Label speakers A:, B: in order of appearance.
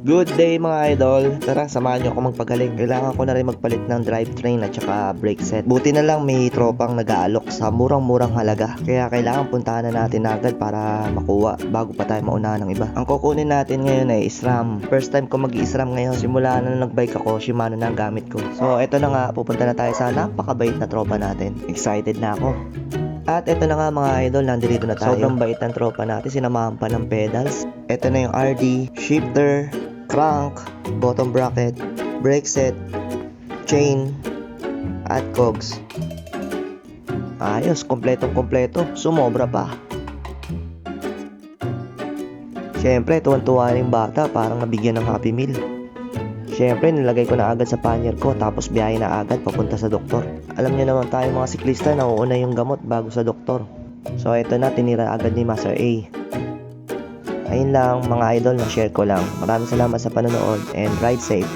A: Good day mga idol. Tara, samahan nyo ako magpagaling. Kailangan ko na rin magpalit ng drivetrain at saka brake set. Buti na lang may tropang nag-aalok sa murang-murang halaga. Kaya kailangan puntahan na natin agad para makuha bago pa tayo maunahan ng iba. Ang kukunin natin ngayon ay SRAM. First time ko mag-SRAM ngayon. Simula na nagbike ako, Shimano na ang gamit ko. So eto na nga, pupunta na tayo sa napakabait na tropa natin. Excited na ako. At eto na nga mga idol, nandito na tayo. Sobrang bait ng tropa natin, sinamahan pa ng pedals. Eto na yung RD, shifter, crank, bottom bracket, brake set, chain, at cogs. Ayos, kompletong kompleto, sumobra pa. Siyempre, tuwan-tuwa yung bata, parang nabigyan ng Happy Meal. Siyempre, nilagay ko na agad sa pannier ko, tapos biyahe na agad papunta sa doktor. Alam niyo naman tayo mga siklista, nauuna yung gamot bago sa doktor. So, ito na, tinira agad ni Master A. Ayun lang mga idol, na-share ko lang. Maraming salamat sa panonood and ride safe.